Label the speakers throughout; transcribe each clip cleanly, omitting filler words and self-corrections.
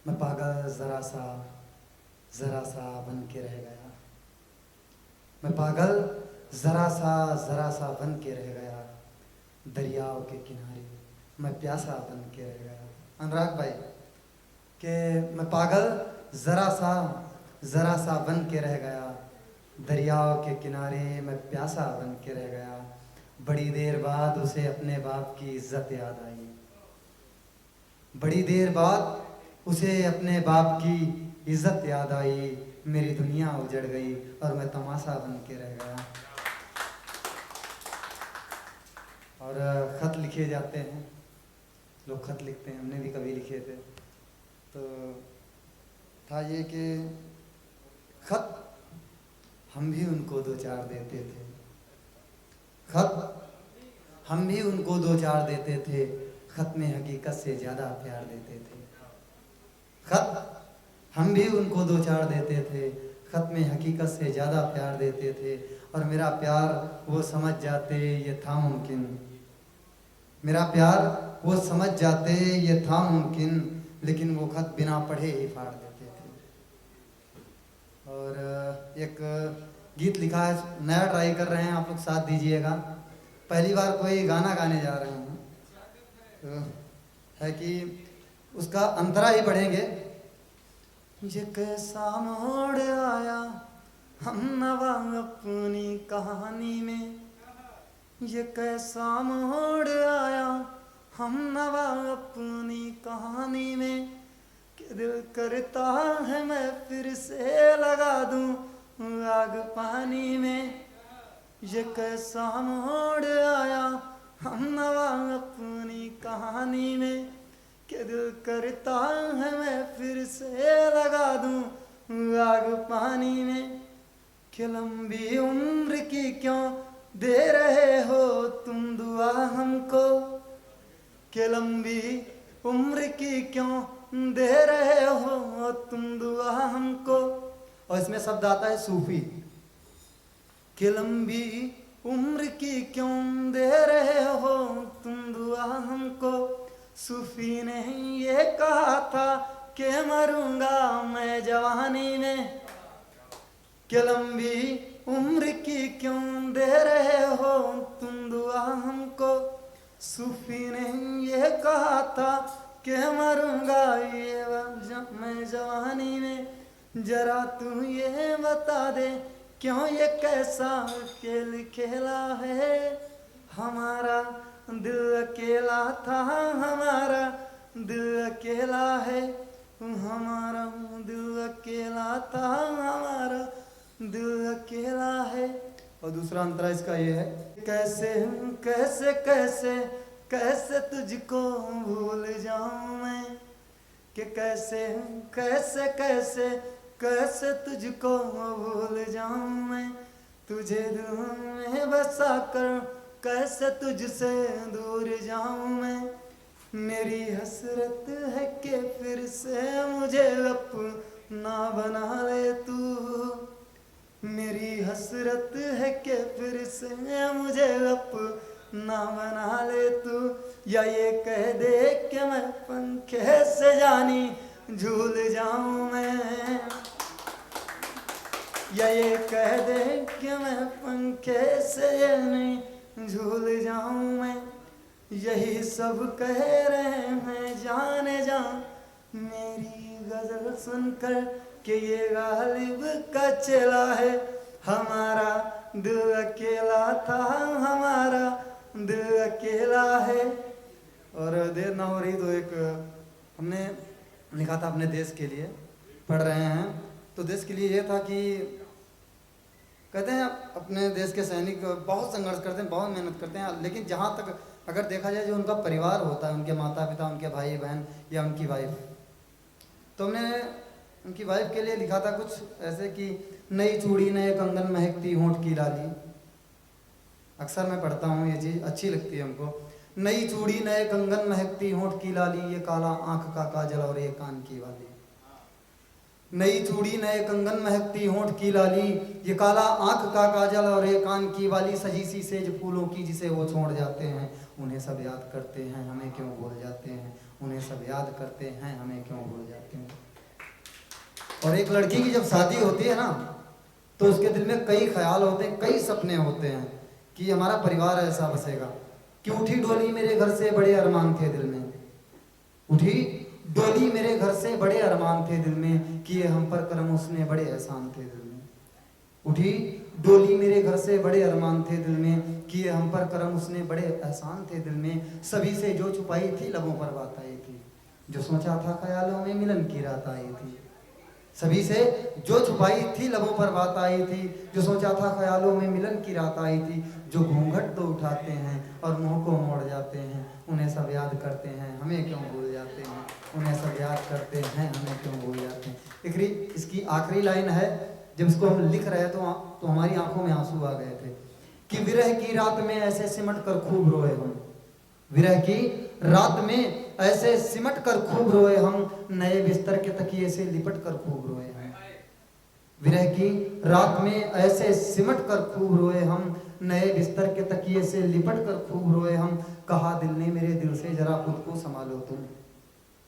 Speaker 1: मैं पागल ज़रा सा बन के रह गया। मैं पागल ज़रा सा बन के रह गया। दरियाओं के किनारे मैं प्यासा बन के रह गया। अनुराग भाई कि मैं पागल ज़रा सा बन के रह गया। दरियाओं के किनारे मैं प्यासा बन के रह गया। बड़ी देर बाद उसे अपने बाप की इज्जत याद आई। बड़ी देर बाद उसे अपने बाप की इज्जत याद आई। मेरी दुनिया उजड़ गई और मैं तमाशा बन के रह गया। और ख़त लिखे जाते हैं, लोग ख़त लिखते हैं, हमने भी कभी लिखे थे। तो था ये कि ख़त हम भी उनको दो चार देते थे। ख़त हम भी उनको दो चार देते थे। ख़त में हकीकत से ज़्यादा प्यार देते थे। ख़त हम भी उनको दो चार देते थे। ख़त में हकीकत से ज़्यादा प्यार देते थे। और मेरा प्यार वो समझ जाते ये था मुमकिन। मेरा प्यार वो समझ जाते ये था मुमकिन। लेकिन वो ख़त बिना पढ़े ही फाड़ देते थे। और एक गीत लिखा है, नया ट्राई कर रहे हैं, आप लोग साथ दीजिएगा। पहली बार कोई गाना गाने जा रहे हैं तो है कि उसका अंतरा ही पढ़ेंगे। ये कैसा मोड़ आया हम नवा अपनी कहानी में। ये कैसा मोड़ आया हम नवा अपनी कहानी में कि दिल करता है मैं फिर से लगा दूं आग पानी में। ये कैसा मोड़ आया हम नवा अपनी कहानी में कि दिल करता है मैं फिर से लगा दूं आग पानी में। कि लंबी उम्र की क्यों दे रहे हो तुम दुआ हमको। कि लंबी उम्र की क्यों दे रहे हो तुम दुआ हमको। और इसमें शब्द आता है सूफी। कि लंबी उम्र की क्यों दे रहे हो तुम दुआ हमको। सूफी ने ये कहा था कि मरूंगा मैं जवानी में। कि लंबी उम्र की क्यों दे रहे हो तुम दुआ हमको। सूफी ने ये कहा था कि मरूंगा ये मैं जवानी में। जरा तू ये बता दे क्यों ये कैसा खेल खेला है। हमारा दिल अकेला था, हमारा दिल अकेला है। हमारा दिल अकेला था, हमारा दिल अकेला है। और दूसरा अंतरा इसका ये है, कैसे कैसे कैसे कैसे तुझको भूल जाऊं मैं। कि कैसे कैसे कैसे कैसे तुझको भूल जाऊं मैं। तुझे दिल में बसा कर कैसे तुझसे दूर जाऊं मैं। मेरी हसरत है कि फिर से मुझे अपना बना ले तू। मेरी हसरत है कि फिर से मुझे अपना बना ले तू। या ये कह दे कि मैं पंखे से जानी झूल जाऊं मैं। या ये कह दे कि मैं पंखे से नहीं झूल जाऊं मैं। यही सब कह रहे हैं जाने जा मेरी गजल सुनकर कि ये गालिब का चेला है। हमारा दिल अकेला था, हमारा दिल अकेला है। और देर ना हो रही तो एक हमने लिखा था अपने देश के लिए, पढ़ रहे हैं। तो देश के लिए ये था कि कहते हैं अपने देश के सैनिक बहुत संघर्ष करते हैं, बहुत मेहनत करते हैं। लेकिन जहाँ तक अगर देखा जाए जो उनका परिवार होता है, उनके माता पिता, उनके भाई बहन या उनकी वाइफ, तो हमने उनकी वाइफ के लिए लिखा था कुछ ऐसे कि नई चूड़ी नए कंगन महकती होंठ की लाली। अक्सर मैं पढ़ता हूँ, ये चीज़ अच्छी लगती है हमको। नई चूड़ी नए कंगन महकती होंठ की लाली, ये काला आँख का काजल और ये कान की वाली। नई चूड़ी नए कंगन महकती होंठ की लाली, ये काला आँख का काजल और ये कान की वाली। सजी सी सेज फूलों की जिसे वो छोड़ जाते हैं, उन्हें सब याद करते हैं, हमें क्यों भूल जाते हैं। उन्हें सब याद करते हैं, हमें क्यों भूल जाते हैं। और एक लड़की की जब शादी होती है ना, तो उसके दिल में कई ख्याल होते हैं, कई सपने होते हैं कि हमारा परिवार ऐसा बसेगा, कि उठी डोली मेरे घर से बड़े अरमान थे दिल में, उठी डोली मेरे घर से बड़े अरमान थे दिल में, किए हम पर करम उसने बड़े एहसान थे दिल में। उठी डोली मेरे घर से बड़े अरमान थे दिल में, किए हम पर करम उसने बड़े एहसान थे दिल में। सभी से जो छुपाई थी लबों पर बात आई थी, जो सोचा था ख्यालों में मिलन की रात आई थी। सभी से जो छुपाई थी लबों पर बात आई थी, जो सोचा था ख्यालों में मिलन की रात आई थी। जो घूंघट तो उठाते हैं और मुंह को मोड़ जाते हैं, उन्हें सब याद करते हैं, हमें क्यों भूल जाते हैं। उन्हें सब याद करते हैं, हमें क्यों भूल जाते हैं। इसकी आखिरी लाइन है, जब इसको हम लिख रहे तो हमारी आंखों में आंसू आ गए थे कि विरह की रात में ऐसे सिमट कर खूब रोए हम, विरह की रात में ऐसे सिमट कर खूब रोए हम, नए बिस्तर के तकिए से लिपट कर खूब रोए हम। विरह की रात में ऐसे सिमट कर खूब रोए हम, नए बिस्तर के तकिए से लिपट कर खूब रोए हम। कहा दिल ने मेरे दिल से जरा खुद को संभालो तुम,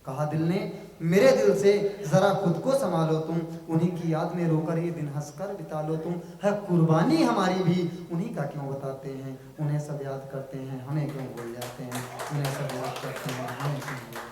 Speaker 1: कहा दिल ने मेरे दिल से जरा खुद को संभालो तुम, उन्हीं की याद में रोकर ये दिन हंसकर बिता लो तुम। है कुर्बानी हमारी भी उन्हीं का क्यों बताते हैं, उन्हें सब याद करते हैं, हमें क्यों भूल जाते हैं। उन्हें सब याद करते हैं, हमें क्यों भूल जाते हैं।